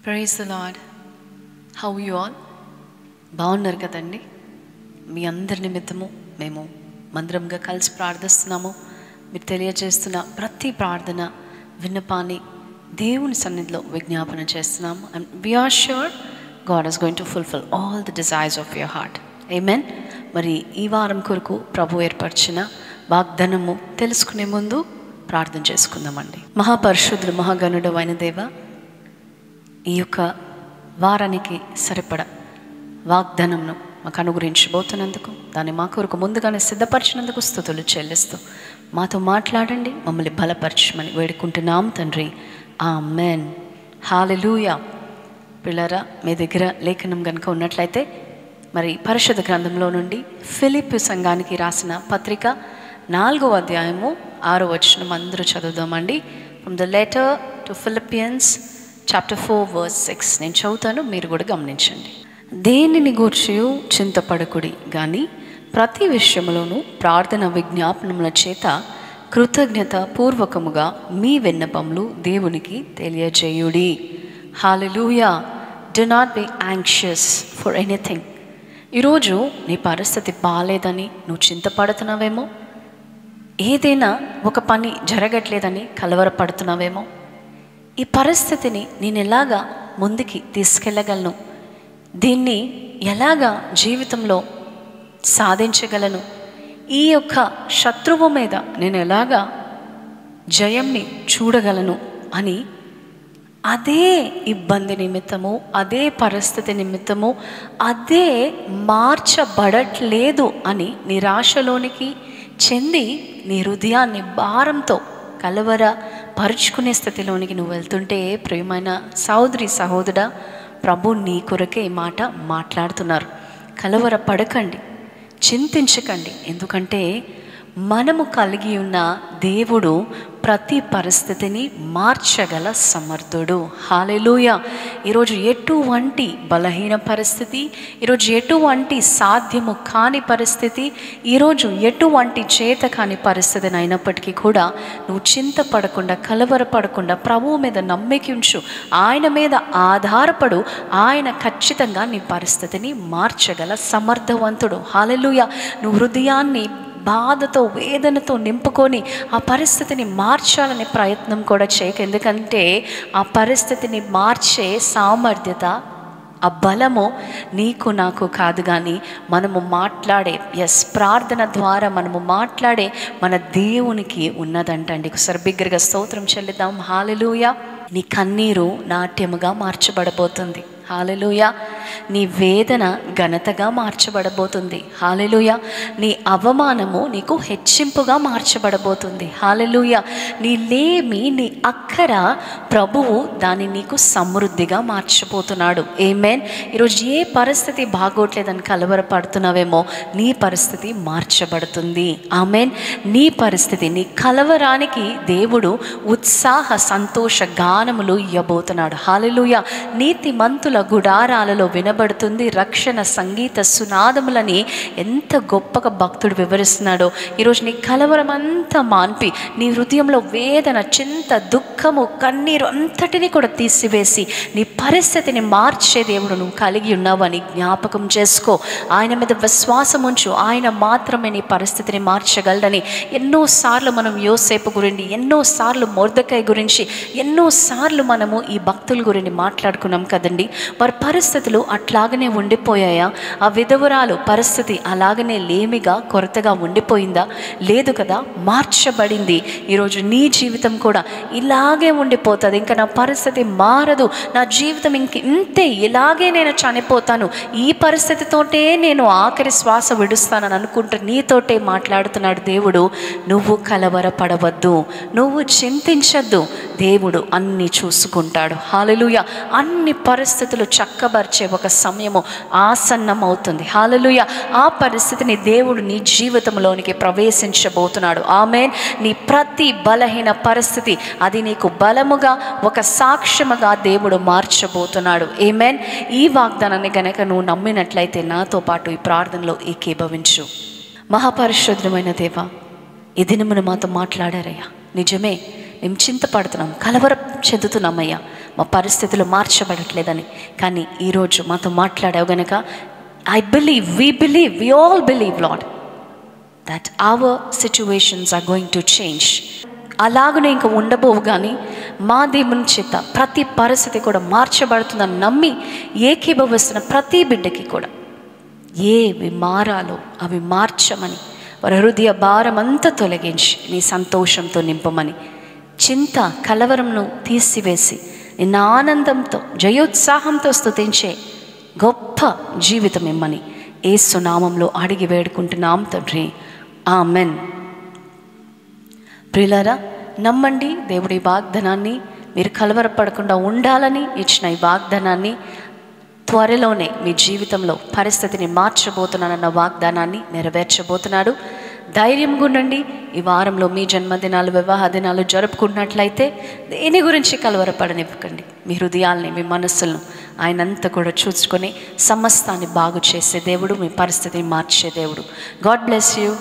Praise the Lord. How you all? బాగున్నారు కదండి? మీ అందరి నిమిత్తము మేము మందిరంగా కలిసి ప్రార్థిస్తున్నాము. మీరు తెలియజేస్తున్న ప్రతి ప్రార్థన విన్నపాన్ని దేవుని సన్నిధిలో విజ్ఞాపన చేస్తున్నాము. And we are sure God is going to fulfil all the desires of your heart. ఆమేన్. మరి ఈ వారం కొరకు ప్రభు ఏర్పరిచిన వాగ్దానము తెలుసుకునే ముందు ప్రార్థన చేసుకుందామండి. మహాపరిశుద్ధుడు మహాగణుడు అయిన దేవ, ఈ యొక్క వారానికి సరిపడ వాగ్దానంను మాకు అనుగ్రహించబోతున్నందుకు, దాన్ని మా కొరకు ముందుగానే సిద్ధపరిచినందుకు స్తుతులు చెల్లిస్తూ మాతో మాట్లాడండి, మమ్మల్ని బలపరచమని వేడుకుంటున్నాం తండ్రి. ఆమేన్. హల్లెలూయా. పిల్లరా, మీ దగ్గర లేఖనం కనుక ఉన్నట్లయితే మరి పరిశుద్ధ గ్రంథంలో నుండి ఫిలిప్పీ సంఘానికి రాసిన పత్రిక 4వ అధ్యాయము 6వ వచనం అందరూ చదువుదామండి. From the letter to Philippians chapter 4 verse 6. నేను చదువుతాను, మీరు కూడా గమనించండి. దేనిని గూర్చి చింతపడకుడి గాని ప్రతి విషయంలోనూ ప్రార్థన విజ్ఞాపనముల చేత కృతజ్ఞత పూర్వకముగా మీ విన్నపములు దేవునికి తెలియజేయుడి. హల్లెలూయా. Do not be anxious for anything. ఈరోజు నీ పరిస్థితి బాలేదని నువ్వు చింతపడుతున్నావేమో, ఏదైనా ఒక పని జరగట్లేదని కలవరపడుతున్నావేమో, ఈ పరిస్థితిని నేను ఎలాగా ముందుకి తీసుకెళ్ళగలను, దీన్ని ఎలాగా జీవితంలో సాధించగలను, ఈ యొక్క శత్రువు మీద నేను ఎలాగా జయంని చూడగలను అని అదే ఇబ్బంది నిమిత్తము, అదే పరిస్థితి నిమిత్తము, అదే మార్చబడట్లేదు అని నిరాశలోనికి చెంది నీ హృదయాన్ని భారంతో కలవర పరుచుకునే స్థితిలోనికి నువ్వు వెళ్తుంటే, ప్రియమైన సహోదరి సహోదరుడా, ప్రభు నీ కొరకే ఈ మాట మాట్లాడుతున్నారు. కలవర పడకండి, చింతించకండి. ఎందుకంటే మనము కలిగి ఉన్న దేవుడు ప్రతి పరిస్థితిని మార్చగల సమర్థుడు. హల్లెలూయా. ఈరోజు ఎటువంటి బలహీన పరిస్థితి, ఈరోజు ఎటువంటి సాధ్యము కాని పరిస్థితి, ఈరోజు ఎటువంటి చేత కాని పరిస్థితిని అయినప్పటికీ కూడా నువ్వు చింతపడకుండా, కలవరపడకుండా ప్రభువు మీద నమ్మిక ఉంచు, ఆయన మీద ఆధారపడు. ఆయన ఖచ్చితంగా నీ పరిస్థితిని మార్చగల సమర్థవంతుడు. హల్లెలూయా. నువ్వు హృదయాన్ని బాధతో వేదనతో నింపుకొని ఆ పరిస్థితిని మార్చాలనే ప్రయత్నం కూడా చేయక. ఎందుకంటే ఆ పరిస్థితిని మార్చే సామర్థ్యత, ఆ బలము నీకు నాకు కాదు, కానీ మనము మాట్లాడే ప్రార్థన ద్వారా మనము మాట్లాడే మన దేవునికి ఉన్నదంటండి. ఒకసారి బిగ్గరగా స్తోత్రం చెల్లిద్దాం. హల్లెలూయా. నీ కన్నీరు నాట్యముగా మార్చబడబోతుంది. హల్లెలూయా. నీ వేదన ఘనతగా మార్చబడబోతుంది. హల్లెలూయా. నీ అవమానము నీకు హెచ్చింపుగా మార్చబడబోతుంది. హల్లెలూయా. నీ లేమి, నీ అక్కర ప్రభువు దాన్ని నీకు సమృద్ధిగా మార్చబోతున్నాడు. ఆమేన్. ఈరోజు ఏ పరిస్థితి బాగోట్లేదని కలవరపడుతున్నావేమో, నీ పరిస్థితి మార్చబడుతుంది. ఆమేన్. నీ పరిస్థితి, నీ కలవరానికి దేవుడు ఉత్సాహ సంతోష గానములు ఇవ్వబోతున్నాడు. హల్లెలూయా. నీతిమంతుల గుడారాలలో వినబడుతుంది రక్షణ సంగీత సునాదములని ఎంత గొప్పగా భక్తుడు వివరిస్తున్నాడో. ఈరోజు నీ కలవరం అంతా మాన్పి, నీ హృదయంలో వేదన, చింత, దుఃఖము, కన్నీరు అంతటినీ కూడా తీసివేసి నీ పరిస్థితిని మార్చే దేవుడు నువ్వు కలిగి ఉన్నావని జ్ఞాపకం చేసుకో. ఆయన మీద విశ్వాసం ఉంచు. ఆయన మాత్రమే నీ పరిస్థితిని మార్చగలడని ఎన్నోసార్లు మనం యోసేపు గురించి, ఎన్నోసార్లు మొర్దెకై గురించి, ఎన్నోసార్లు మనము ఈ భక్తుల గురించి మాట్లాడుకున్నాం కదండి. వారి పరిస్థితులు అట్లాగనే ఉండిపోయాయా? ఆ విధవరాలు పరిస్థితి అలాగనే లేమిగా, కొరతగా ఉండిపోయిందా? లేదు కదా, మార్చబడింది. ఈరోజు నీ జీవితం కూడా ఇలాగే ఉండిపోతుంది. ఇంకా నా పరిస్థితి మారదు, నా జీవితం ఇంతే, ఇలాగే నేను చనిపోతాను, ఈ పరిస్థితితోటే నేను ఆఖరి శ్వాస విడుస్తానని అనుకుంటూ నీతోటే మాట్లాడుతున్నాడు దేవుడు. నువ్వు కలవరపడవద్దు, నువ్వు చింతించద్దు. దేవుడు అన్నీ చూసుకుంటాడు. హల్లెలూయా. అన్ని పరిస్థితులు చక్కబరిచే ఒక సమయము ఆసన్నమవుతుంది. హల్లెలూయా. ఆ పరిస్థితిని దేవుడు నీ జీవితంలోనికి ప్రవేశించబోతున్నాడు. ఆమేన్. నీ ప్రతి బలహీన పరిస్థితి అది నీకు బలముగా, ఒక సాక్ష్యముగా దేవుడు మార్చబోతున్నాడు. ఆమేన్. ఈ వాగ్దానాన్ని గనక నువ్వు నమ్మినట్లయితే నాతో పాటు ఈ ప్రార్థనలో ఏకీభవించు. మహాపరిశుద్ధమైన దేవా, ఈ దినమును మాతో మాట్లాడారయ్యా. నిజమే, మేము చింతపడుతున్నాం, కలవర చెందుతున్నామయ్యా. మా పరిస్థితులు మార్చబడట్లేదని. కానీ ఈరోజు మాతో మాట్లాడావు గనక I believe, we all believe, Lord, that our situations are going to change. అలాగనే ఇంకా ఉండబోవు, కానీ మా దేవుని చేత ప్రతి పరిస్థితి కూడా మార్చబడుతుందని నమ్మి ఏకీభవిస్తున్న ప్రతి బిడ్డకి కూడా ఏవి మారాలో అవి మార్చమని, వారి హృదయ భారం అంతా తొలగించి నీ సంతోషంతో నింపమని, చింత కలవరంను తీసివేసి నిన్న ఆనందంతో జయోత్సాహంతో స్తుతించే గొప్ప జీవితం ఇమ్మని యేసు నామంలో అడిగి వేడుకుంటున్నాం తండ్రి, ఆమెన్. ప్రియులారా, నమ్మండి, దేవుడి వాగ్దానాన్ని, మీరు కలవరపడకుండా ఉండాలని ఇచ్చిన ఈ వాగ్దానాన్ని, త్వరలోనే మీ జీవితంలో పరిస్థితిని మార్చబోతున్నానన్న వాగ్దానాన్ని నెరవేర్చబోతున్నాడు. ధైర్యంగా ఉండండి. ఈ వారంలో మీ జన్మదినాలు, వివాహ దినాలు జరుపుకున్నట్లయితే దేని గురించి కలవరపడనివ్వకండి. మీ హృదయాల్ని, మీ మనస్సులను ఆయనంతా కూడా చూసుకొని సమస్తాన్ని బాగు చేసే దేవుడు, మీ పరిస్థితిని మార్చే దేవుడు. God bless you.